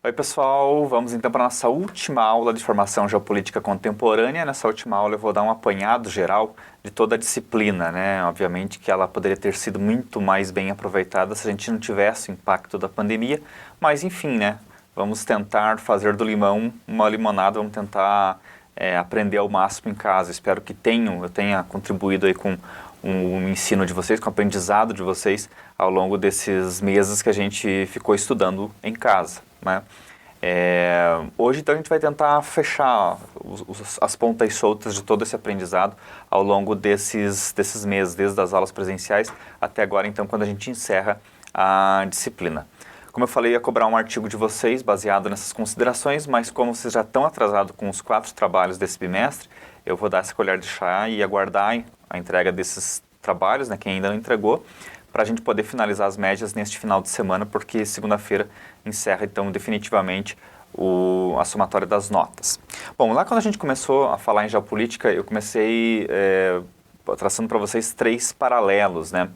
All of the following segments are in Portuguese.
Oi pessoal, vamos então para a nossa última aula de formação geopolítica contemporânea. Nessa última aula eu vou dar um apanhado geral de toda a disciplina, né? Obviamente que ela poderia ter sido muito mais bem aproveitada se a gente não tivesse o impacto da pandemia, mas enfim, né? Vamos tentar fazer do limão uma limonada, vamos tentar aprender ao máximo em casa. Espero que eu tenha contribuído aí com o ensino de vocês, com o aprendizado de vocês ao longo desses meses que a gente ficou estudando em casa, né? Hoje então a gente vai tentar fechar as pontas soltas de todo esse aprendizado ao longo desses meses, desde as aulas presenciais até agora, então, quando a gente encerra a disciplina. Como eu falei, ia cobrar um artigo de vocês baseado nessas considerações, mas como vocês já estão atrasados com os 4 trabalhos desse bimestre, eu vou dar essa colher de chá e aguardar a entrega desses trabalhos, né, quem ainda não entregou, para a gente poder finalizar as médias neste final de semana, porque segunda-feira encerra então definitivamente a somatória das notas. Bom, lá quando a gente começou a falar em geopolítica, eu comecei traçando para vocês 3 paralelos, né?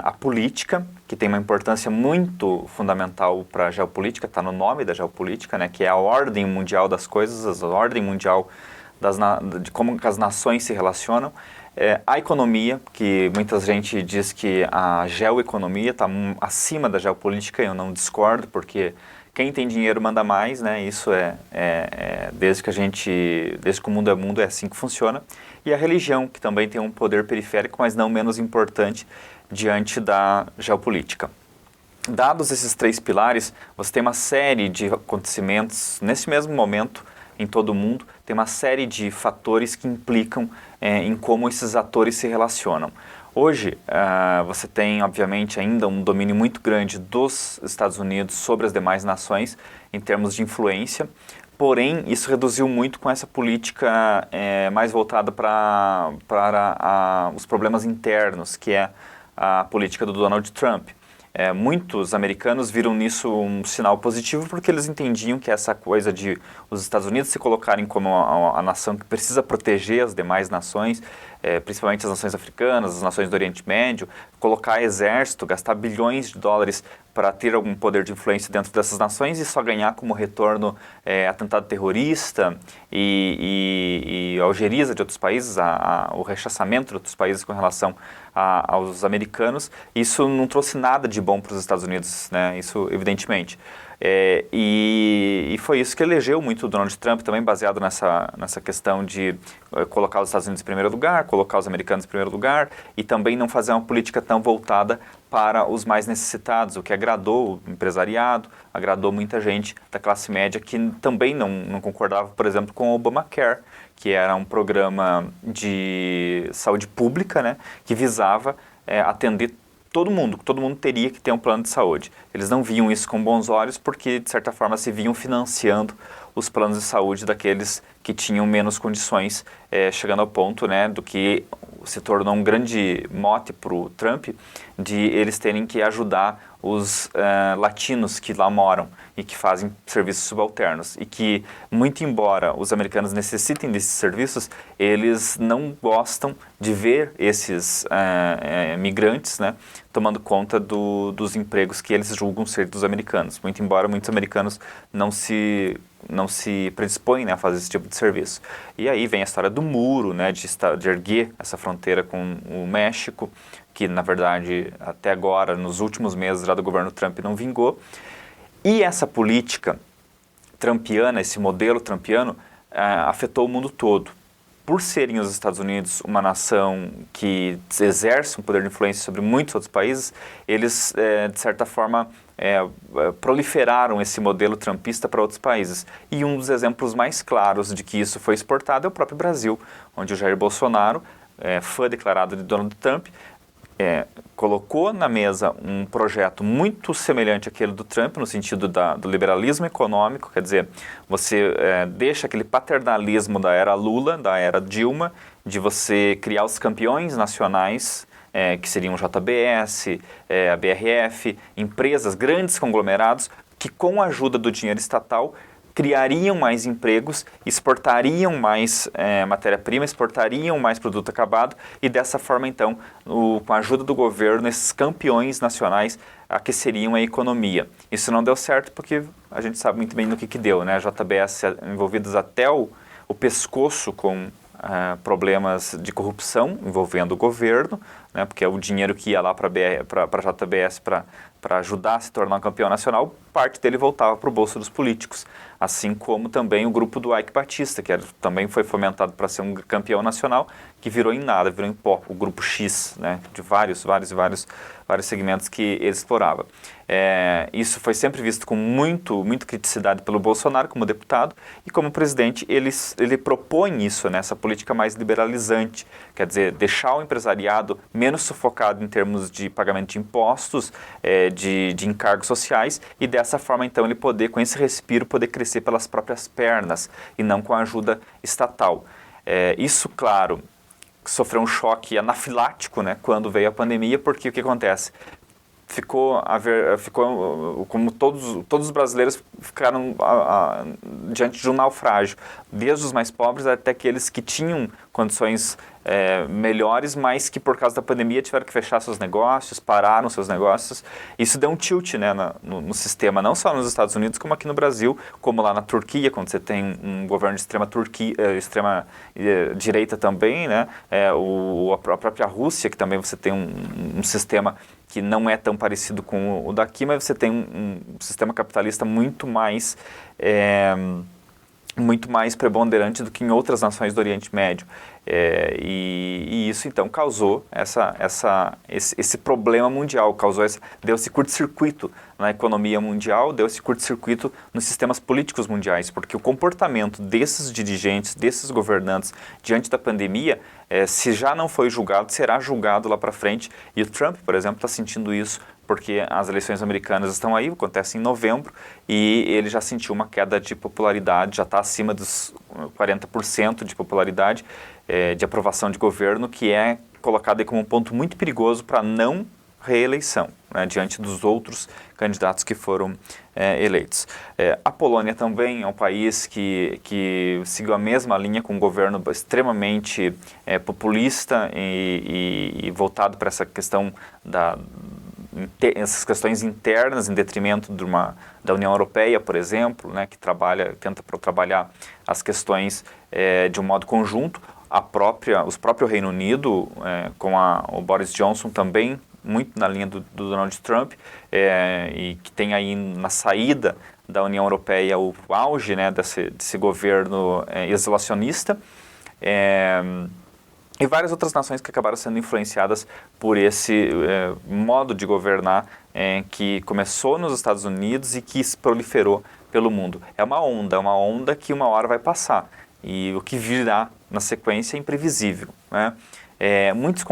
A política, que tem uma importância muito fundamental para a geopolítica, está no nome da geopolítica, né, que é a ordem mundial das coisas, a ordem mundial de como as nações se relacionam. A economia, que muita gente diz que a geoeconomia está acima da geopolítica, eu não discordo, porque quem tem dinheiro manda mais, né? Isso desde que o mundo é mundo, é assim que funciona. E a religião, que também tem um poder periférico, mas não menos importante diante da geopolítica. Dados esses 3 pilares, você tem uma série de acontecimentos nesse mesmo momento em todo o mundo, tem uma série de fatores que implicam em como esses atores se relacionam. Hoje, você tem, obviamente, ainda um domínio muito grande dos Estados Unidos sobre as demais nações em termos de influência, porém, isso reduziu muito com essa política mais voltada para os problemas internos, que é a política do Donald Trump. Muitos americanos viram nisso um sinal positivo porque eles entendiam que essa coisa de os Estados Unidos se colocarem como a nação que precisa proteger as demais nações, principalmente as nações africanas, as nações do Oriente Médio, colocar exército, gastar bilhões de dólares para ter algum poder de influência dentro dessas nações e só ganhar como retorno atentado terrorista e algeriza de outros países, o rechaçamento de outros países com relação aos americanos. Isso não trouxe nada de bom para os Estados Unidos, né? Isso evidentemente. E foi isso que elegeu muito o Donald Trump, também baseado nessa questão de colocar os Estados Unidos em primeiro lugar, colocar os americanos em primeiro lugar e também não fazer uma política tão voltada para os mais necessitados, o que agradou o empresariado, agradou muita gente da classe média que também não concordava, por exemplo, com o Obamacare, que era um programa de saúde pública, né, que visava atender todo mundo teria que ter um plano de saúde. Eles não viam isso com bons olhos porque, de certa forma, se viam financiando os planos de saúde daqueles que tinham menos condições, chegando ao ponto, né, do que se tornou um grande mote para o Trump, de eles terem que ajudar os latinos que lá moram e que fazem serviços subalternos. E que, muito embora os americanos necessitem desses serviços, eles não gostam de ver esses migrantes, né, tomando conta dos empregos que eles julgam ser dos americanos. Muito embora muitos americanos não se predispõem, né, a fazer esse tipo de serviço. E aí vem a história do muro, né, de erguer essa fronteira com o México, que na verdade até agora, nos últimos meses já do governo Trump, não vingou. E essa política trumpiana, esse modelo trumpiano, afetou o mundo todo. Por serem os Estados Unidos uma nação que exerce um poder de influência sobre muitos outros países, eles, de certa forma, proliferaram esse modelo trumpista para outros países. E um dos exemplos mais claros de que isso foi exportado é o próprio Brasil, onde o Jair Bolsonaro, fã declarado de Donald Trump, colocou na mesa um projeto muito semelhante àquele do Trump, no sentido do liberalismo econômico, quer dizer, você deixa aquele paternalismo da era Lula, da era Dilma, de você criar os campeões nacionais, que seriam o JBS, a BRF, empresas, grandes conglomerados, que com a ajuda do dinheiro estatal criariam mais empregos, exportariam mais matéria-prima, exportariam mais produto acabado e dessa forma, então, com a ajuda do governo, esses campeões nacionais aqueceriam a economia. Isso não deu certo porque a gente sabe muito bem no que deu, né? A JBS envolvidos até o pescoço com problemas de corrupção envolvendo o governo, né? Porque é o dinheiro que ia lá para a JBS para ajudar a se tornar um campeão nacional, parte dele voltava para o bolso dos políticos. Assim como também o grupo do Ike Batista, que também foi fomentado para ser um campeão nacional, que virou em nada, virou em pó, o grupo X, né, de vários segmentos que ele explorava. Isso foi sempre visto com muita criticidade pelo Bolsonaro como deputado, e como presidente ele propõe isso, né, essa política mais liberalizante, quer dizer, deixar o empresariado menos sufocado em termos de pagamento de impostos, de encargos sociais, e dessa forma então ele poder, com esse respiro, poder crescer pelas próprias pernas e não com a ajuda estatal. Isso, claro, sofreu um choque anafilático, né, quando veio a pandemia, porque o que acontece? Ficou como todos os brasileiros ficaram diante de um naufrágio, desde os mais pobres até aqueles que tinham condições melhores, mas que por causa da pandemia tiveram que fechar seus negócios, pararam seus negócios. Isso deu um tilt, né, no sistema, não só nos Estados Unidos, como aqui no Brasil, como lá na Turquia, quando você tem um governo de extrema direita também, né, a própria Rússia, que também você tem um sistema que não é tão parecido com o daqui, mas você tem um sistema capitalista muito mais preponderante do que em outras nações do Oriente Médio. E isso, então, causou esse problema mundial, deu esse curto-circuito na economia mundial, deu esse curto-circuito nos sistemas políticos mundiais, porque o comportamento desses dirigentes, desses governantes, diante da pandemia, se já não foi julgado, será julgado lá para frente. E o Trump, por exemplo, está sentindo isso, porque as eleições americanas estão aí, acontecem em novembro, e ele já sentiu uma queda de popularidade, já está acima dos 40% de popularidade, de aprovação de governo, que é colocado aí como um ponto muito perigoso para não reeleição, né, diante dos outros candidatos que foram eleitos. A Polônia também é um país que seguiu a mesma linha, com um governo extremamente populista e voltado para essa questão essas questões internas em detrimento da União Europeia, por exemplo, né, que tenta trabalhar as questões de um modo conjunto. O próprio Reino Unido, com o Boris Johnson também, muito na linha do Donald Trump, e que tem aí na saída da União Europeia o auge, né, desse governo isolacionista. E várias outras nações que acabaram sendo influenciadas por esse modo de governar que começou nos Estados Unidos e que se proliferou pelo mundo. É uma onda que uma hora vai passar. E o que virá na sequência é imprevisível, né? Muitos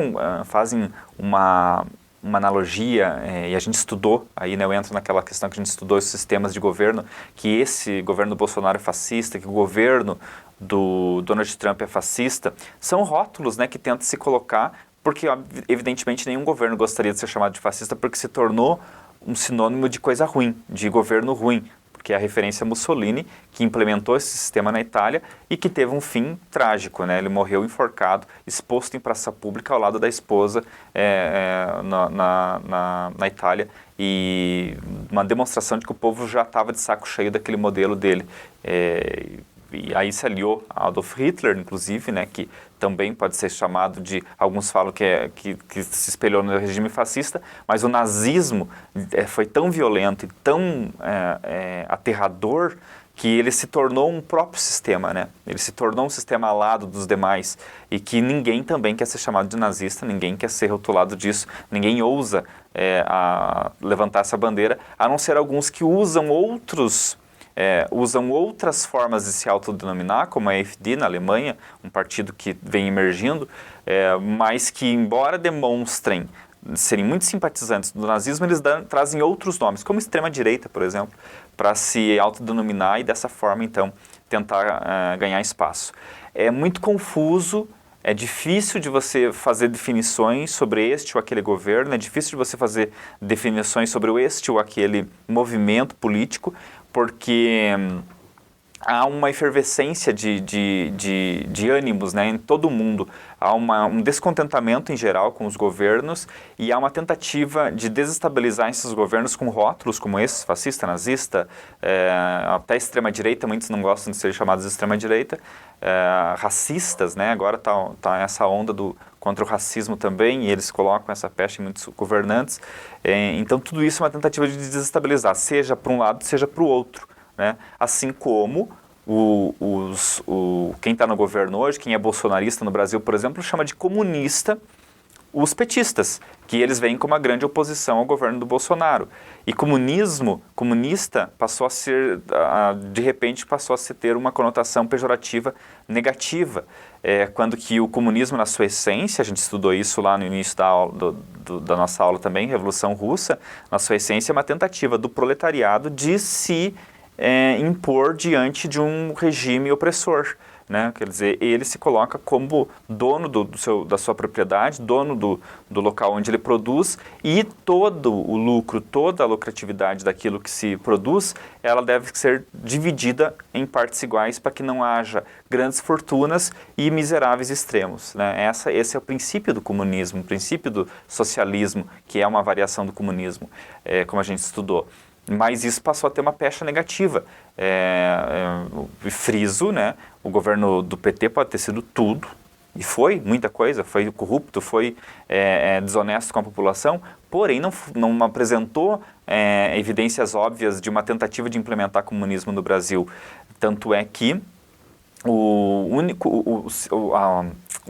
fazem uma analogia, e a gente estudou, aí, né, eu entro naquela questão que a gente estudou os sistemas de governo, que esse governo do Bolsonaro é fascista, que o governo do Donald Trump é fascista, são rótulos, né, que tentam se colocar, porque evidentemente nenhum governo gostaria de ser chamado de fascista, porque se tornou um sinônimo de coisa ruim, de governo ruim, que é a referência a Mussolini, que implementou esse sistema na Itália e que teve um fim trágico, né? Ele morreu enforcado, exposto em praça pública ao lado da esposa na Itália, e uma demonstração de que o povo já estava de saco cheio daquele modelo dele. E aí se aliou a Adolf Hitler, inclusive, né, que também pode ser chamado de, alguns falam que se espelhou no regime fascista, mas o nazismo foi tão violento e tão aterrador que ele se tornou um próprio sistema, né? Ele se tornou um sistema ao lado dos demais, e que ninguém também quer ser chamado de nazista, ninguém quer ser rotulado disso, ninguém ousa levantar essa bandeira, a não ser alguns que usam outras formas de se autodenominar, como a AfD na Alemanha, um partido que vem emergindo, mas que, embora demonstrem serem muito simpatizantes do nazismo, eles trazem outros nomes, como extrema-direita, por exemplo, para se autodenominar e dessa forma, então, tentar ganhar espaço. É muito confuso, é difícil de você fazer definições sobre este ou aquele governo, é difícil de você fazer definições sobre este ou aquele movimento político, porque há uma efervescência de ânimos, né, em todo o mundo. Há um descontentamento em geral com os governos e há uma tentativa de desestabilizar esses governos com rótulos como esses, fascista, nazista, até extrema-direita, muitos não gostam de ser chamados de extrema-direita, racistas, né, agora tá essa onda contra o racismo também, e eles colocam essa pecha em muitos governantes. Então tudo isso é uma tentativa de desestabilizar, seja para um lado, seja para o outro. Né? Assim como quem está no governo hoje, quem é bolsonarista no Brasil, por exemplo, chama de comunista os petistas, que eles veem como a grande oposição ao governo do Bolsonaro. E comunista, passou a ser, de repente, passou a ter uma conotação pejorativa negativa. Quando que o comunismo, na sua essência, a gente estudou isso lá no início da nossa aula também, Revolução Russa, na sua essência é uma tentativa do proletariado de se impor diante de um regime opressor, né? Quer dizer, ele se coloca como dono da sua propriedade, dono do local onde ele produz, e todo o lucro, toda a lucratividade daquilo que se produz, ela deve ser dividida em partes iguais para que não haja grandes fortunas e miseráveis extremos, né? Esse é o princípio do comunismo, o princípio do socialismo, que é uma variação do comunismo, como a gente estudou. Mas isso passou a ter uma pecha negativa. Friso, né? O governo do PT pode ter sido tudo, e foi muita coisa, foi corrupto, foi desonesto com a população, porém não apresentou evidências óbvias de uma tentativa de implementar comunismo no Brasil. Tanto é que o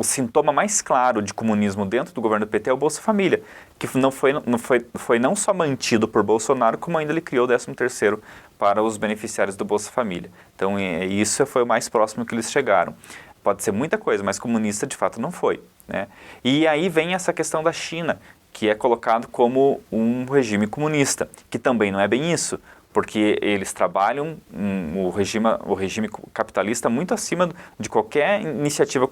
sintoma mais claro de comunismo dentro do governo do PT é o Bolsa Família, que foi não só mantido por Bolsonaro, como ainda ele criou o 13º para os beneficiários do Bolsa Família. Então isso foi o mais próximo que eles chegaram. Pode ser muita coisa, mas comunista de fato não foi, né? E aí vem essa questão da China, que é colocado como um regime comunista, que também não é bem isso, porque eles trabalham o regime capitalista muito acima de qualquer iniciativa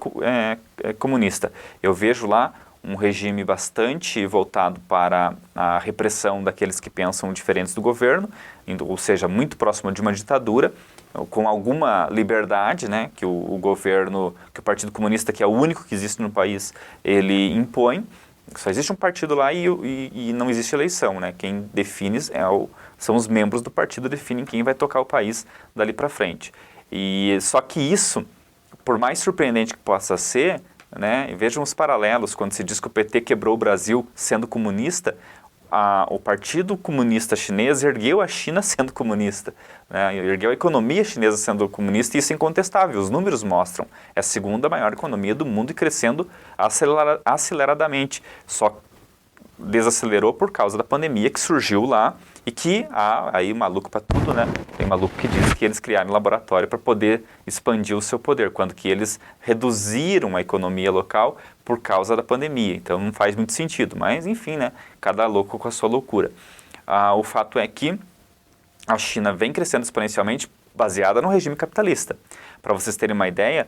comunista. Eu vejo lá um regime bastante voltado para a repressão daqueles que pensam diferentes do governo, ou seja, muito próximo de uma ditadura, com alguma liberdade, né, que o governo, que o Partido Comunista, que é o único que existe no país, ele impõe. Só existe um partido lá e não existe eleição, né? Quem define são os membros do partido, definem quem vai tocar o país dali para frente. E só que isso, por mais surpreendente que possa ser, né? E vejam os paralelos quando se diz que o PT quebrou o Brasil sendo comunista. O Partido Comunista Chinês ergueu a China sendo comunista, né? Ergueu a economia chinesa sendo comunista, e isso é incontestável, os números mostram. É a segunda maior economia do mundo e crescendo aceleradamente. Só desacelerou por causa da pandemia que surgiu lá e que há aí maluco para tudo, né? Tem maluco que diz que eles criaram um laboratório para poder expandir o seu poder, quando que eles reduziram a economia local por causa da pandemia. Então não faz muito sentido, mas enfim, né? Cada louco com a sua loucura. O fato é que a China vem crescendo exponencialmente baseada no regime capitalista. Para vocês terem uma ideia,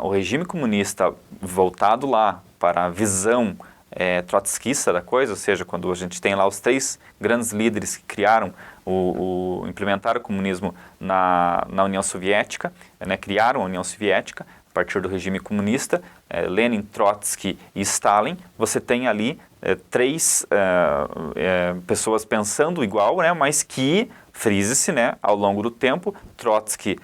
o regime comunista voltado lá para a visão trotskista da coisa, ou seja, quando a gente tem lá os 3 grandes líderes que criaram, implementaram o comunismo na União Soviética, né, criaram a União Soviética a partir do regime comunista, Lenin, Trotsky e Stalin. Você tem ali 3 pessoas pensando igual, né, mas que, frise-se, né, ao longo do tempo, Trotsky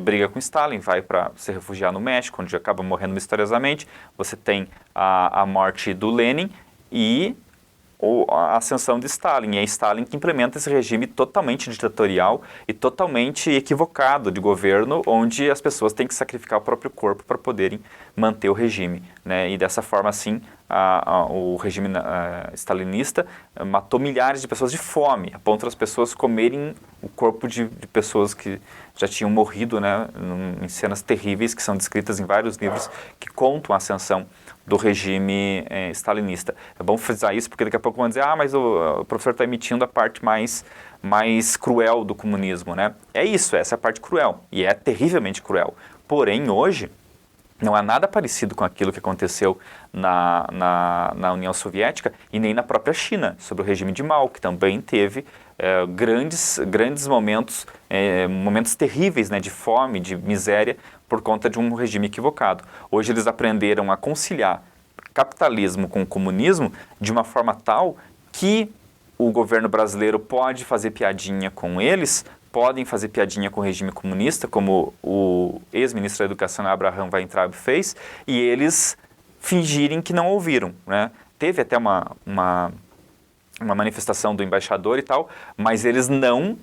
briga com Stalin, vai para se refugiar no México, onde acaba morrendo misteriosamente. Você tem a morte do Lenin e a ascensão de Stalin. E é Stalin que implementa esse regime totalmente ditatorial e totalmente equivocado de governo, onde as pessoas têm que sacrificar o próprio corpo para poderem manter o regime, né? E dessa forma, assim, o regime stalinista matou milhares de pessoas de fome, a ponto das pessoas comerem o corpo de pessoas que já tinham morrido, né, em cenas terríveis que são descritas em vários livros que contam a ascensão do regime stalinista. É bom frisar isso, porque daqui a pouco vão dizer, mas o professor está emitindo a parte mais cruel do comunismo, né? É isso, essa é a parte cruel, e é terrivelmente cruel. Porém, hoje, não há nada parecido com aquilo que aconteceu na União Soviética e nem na própria China, sobre o regime de Mao, que também teve grandes momentos, momentos terríveis, né, de fome, de miséria, por conta de um regime equivocado. Hoje eles aprenderam a conciliar capitalismo com o comunismo de uma forma tal que o governo brasileiro pode fazer piadinha com eles, podem fazer piadinha com o regime comunista, como o ex-ministro da Educação, Abraham Weintraub, fez, e eles fingirem que não ouviram, né? Teve até uma manifestação do embaixador e tal, mas eles não...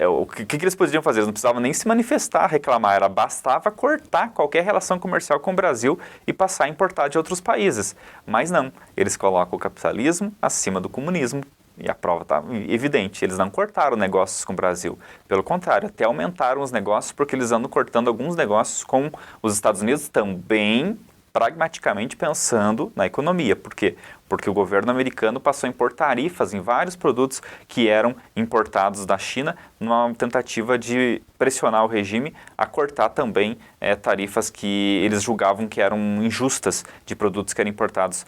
o que eles poderiam fazer? Eles não precisavam nem se manifestar, reclamar, bastava cortar qualquer relação comercial com o Brasil e passar a importar de outros países. Mas não, eles colocam o capitalismo acima do comunismo, e a prova está evidente, eles não cortaram negócios com o Brasil. Pelo contrário, até aumentaram os negócios, porque eles andam cortando alguns negócios com os Estados Unidos também, pragmaticamente pensando na economia. Por quê? Porque o governo americano passou a impor tarifas em vários produtos que eram importados da China, numa tentativa de pressionar o regime a cortar também tarifas que eles julgavam que eram injustas de produtos que eram importados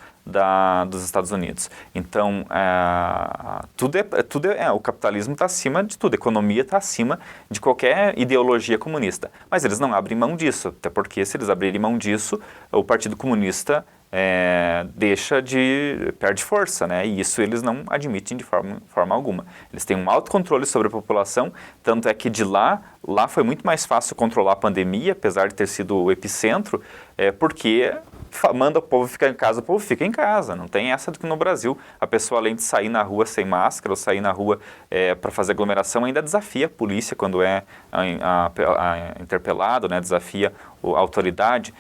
dos Estados Unidos. Então, o capitalismo está acima de tudo, a economia está acima de qualquer ideologia comunista. Mas eles não abrem mão disso, até porque se eles abrirem mão disso, o Partido Comunista perde força, né? E isso eles não admitem de forma alguma. Eles têm um autocontrole sobre a população, tanto é que de lá foi muito mais fácil controlar a pandemia, apesar de ter sido o epicentro, porque manda o povo ficar em casa, o povo fica em casa. Não tem essa de que no Brasil a pessoa, além de sair na rua sem máscara ou sair na rua para fazer aglomeração, ainda desafia a polícia quando é interpelado, né? Desafia a autoridade.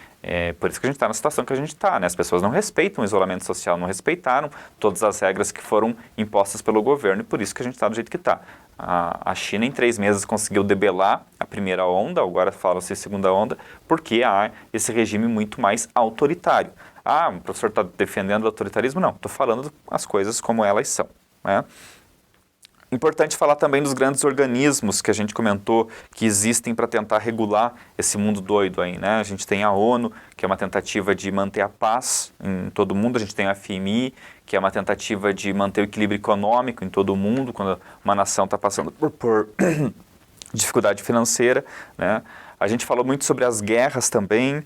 Por isso que a gente está na situação que a gente está, né? As pessoas não respeitam o isolamento social, não respeitaram todas as regras que foram impostas pelo governo, e por isso que a gente está do jeito que está. A China em 3 meses conseguiu debelar a primeira onda, agora fala-se segunda onda, porque há esse regime muito mais autoritário. O professor está defendendo o autoritarismo? Não, estou falando as coisas como elas são, né? Importante falar também dos grandes organismos que a gente comentou que existem para tentar regular esse mundo doido aí, né? A gente tem a ONU, que é uma tentativa de manter a paz em todo o mundo. A gente tem a FMI, que é uma tentativa de manter o equilíbrio econômico em todo o mundo, quando uma nação está passando por dificuldade financeira, né? A gente falou muito sobre as guerras também,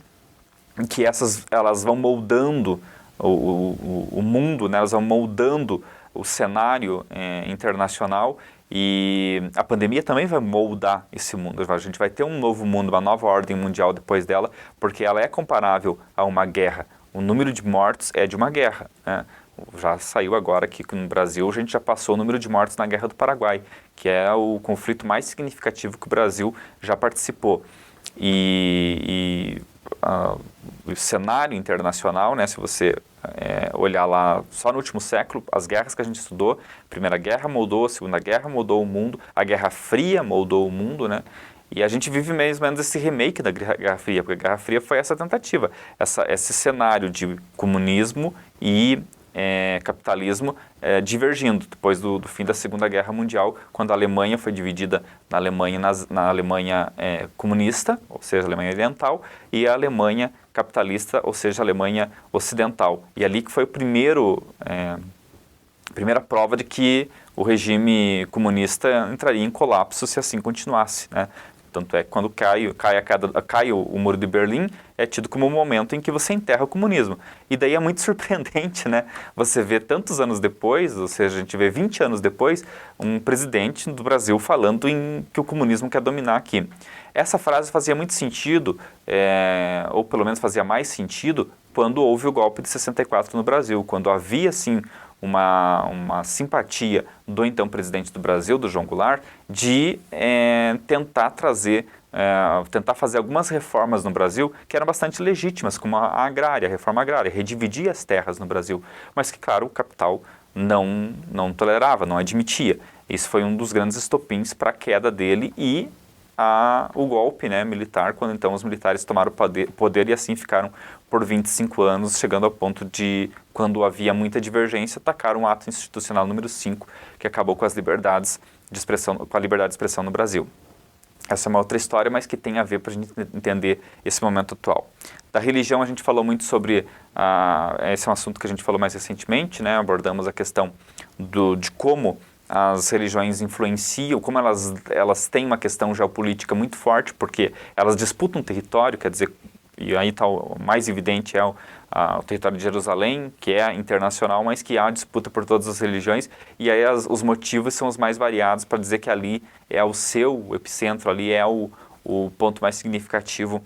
que elas vão moldando o mundo, né? Elas vão moldando o cenário internacional, e a pandemia também vai moldar esse mundo. A gente vai ter um novo mundo, uma nova ordem mundial depois dela, porque ela é comparável a uma guerra. O número de mortos é de uma guerra, né? Já saiu agora aqui que no Brasil a gente já passou o número de mortos na Guerra do Paraguai, que é o conflito mais significativo que o Brasil já participou. O cenário internacional, né, se você olhar lá só no último século, as guerras que a gente estudou, a Primeira Guerra moldou, a Segunda Guerra moldou o mundo, a Guerra Fria moldou o mundo, né? E a gente vive mais ou menos esse remake da Guerra Fria, porque a Guerra Fria foi essa tentativa, esse cenário de comunismo e capitalismo divergindo depois do fim da Segunda Guerra Mundial, quando a Alemanha foi dividida na Alemanha comunista, ou seja, a Alemanha Oriental, e a Alemanha capitalista, ou seja, a Alemanha Ocidental. E ali que foi a primeira prova de que o regime comunista entraria em colapso se assim continuasse, né? Tanto é que quando cai o Muro de Berlim, é tido como um momento em que você enterra o comunismo. E daí é muito surpreendente, né? Você vê tantos anos depois, ou seja, a gente vê 20 anos depois, um presidente do Brasil falando que o comunismo quer dominar aqui. Essa frase fazia muito sentido, ou pelo menos fazia mais sentido, quando houve o golpe de 64 no Brasil, quando havia, assim, uma simpatia do então presidente do Brasil, do João Goulart, de tentar fazer algumas reformas no Brasil que eram bastante legítimas, como a reforma agrária, redividir as terras no Brasil, mas que, claro, o capital não tolerava, não admitia. Isso foi um dos grandes estopins para a queda dele e o golpe, né, militar, quando então os militares tomaram o poder e assim ficaram por 25 anos, chegando ao ponto de, quando havia muita divergência, atacaram o ato institucional número 5, que acabou com a liberdade de expressão no Brasil. Essa é uma outra história, mas que tem a ver para a gente entender esse momento atual. Da religião a gente falou muito sobre, esse é um assunto que a gente falou mais recentemente, né, abordamos a questão de como as religiões influenciam, como elas têm uma questão geopolítica muito forte, porque elas disputam território, quer dizer, e aí tá o mais evidente é o território de Jerusalém, que é internacional, mas que há disputa por todas as religiões, e aí os motivos são os mais variados para dizer que ali é o seu epicentro, ali é o ponto mais significativo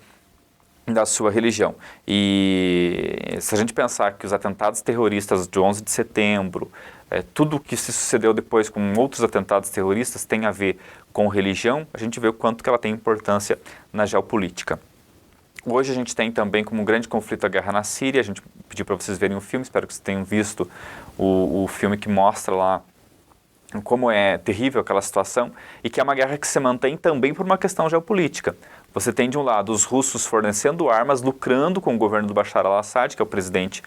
da sua religião. E se a gente pensar que os atentados terroristas de 11 de setembro, tudo o que se sucedeu depois com outros atentados terroristas tem a ver com religião, a gente vê o quanto que ela tem importância na geopolítica. Hoje a gente tem também como um grande conflito a guerra na Síria. A gente pediu para vocês verem o filme, espero que vocês tenham visto o filme que mostra lá como é terrível aquela situação, e que é uma guerra que se mantém também por uma questão geopolítica. Você tem de um lado os russos fornecendo armas, lucrando com o governo do Bashar al-Assad, que é o presidente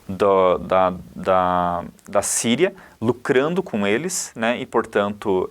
da Síria, lucrando com eles, né, e portanto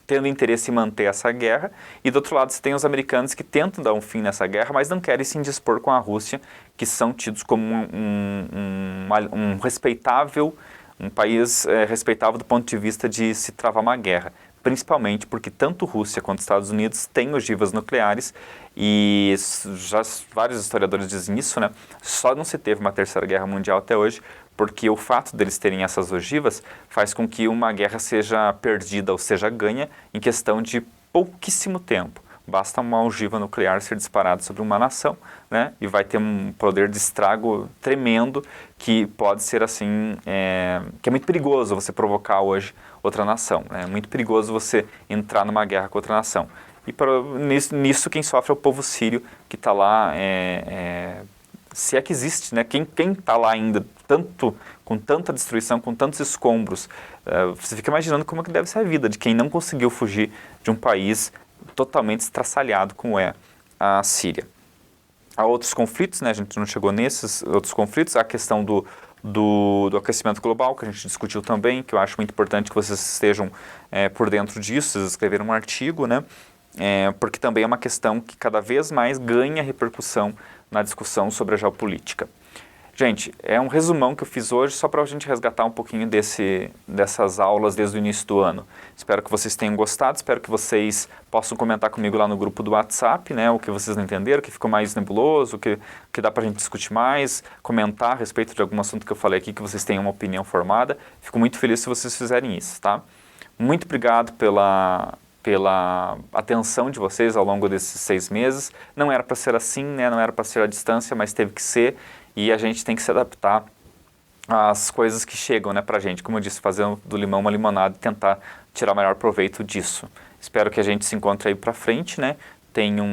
tendo interesse em manter essa guerra, e do outro lado você tem os americanos que tentam dar um fim nessa guerra, mas não querem se indispor com a Rússia, que são tidos como um respeitável, um país respeitável do ponto de vista de se travar uma guerra, principalmente porque tanto Rússia quanto Estados Unidos têm ogivas nucleares, e já vários historiadores dizem isso, né? Só não se teve uma terceira guerra mundial até hoje, porque o fato deles terem essas ogivas faz com que uma guerra seja perdida ou seja ganha em questão de pouquíssimo tempo. Basta uma ogiva nuclear ser disparada sobre uma nação, né, e vai ter um poder de estrago tremendo, que pode ser assim, que é muito perigoso você provocar hoje outra nação. É muito perigoso você entrar numa guerra com outra nação. E nisso quem sofre é o povo sírio, que está lá, se é que existe, né? Quem está lá ainda com tanta destruição, com tantos escombros, você fica imaginando como é que deve ser a vida de quem não conseguiu fugir de um país totalmente estraçalhado como é a Síria. Há outros conflitos, né? A gente não chegou nesses outros conflitos, há a questão do aquecimento global, que a gente discutiu também, que eu acho muito importante que vocês estejam por dentro disso, vocês escreveram um artigo, né? Porque também é uma questão que cada vez mais ganha repercussão na discussão sobre a geopolítica. Gente, é um resumão que eu fiz hoje só para a gente resgatar um pouquinho dessas aulas desde o início do ano. Espero que vocês tenham gostado, espero que vocês possam comentar comigo lá no grupo do WhatsApp, né, o que vocês não entenderam, o que ficou mais nebuloso, o que dá para a gente discutir mais, comentar a respeito de algum assunto que eu falei aqui, que vocês tenham uma opinião formada. Fico muito feliz se vocês fizerem isso, tá? Muito obrigado pela atenção de vocês ao longo desses 6 meses. Não era para ser assim, né? Não era para ser à distância, mas teve que ser, e a gente tem que se adaptar às coisas que chegam, né, para a gente. Como eu disse, fazer do limão uma limonada e tentar tirar maior proveito disso. Espero que a gente se encontre aí para frente, né? Tenham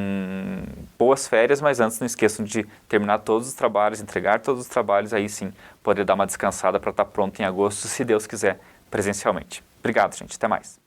boas férias, mas antes não esqueçam de terminar todos os trabalhos, entregar todos os trabalhos, aí sim poder dar uma descansada para estar pronto em agosto, se Deus quiser, presencialmente. Obrigado, gente. Até mais.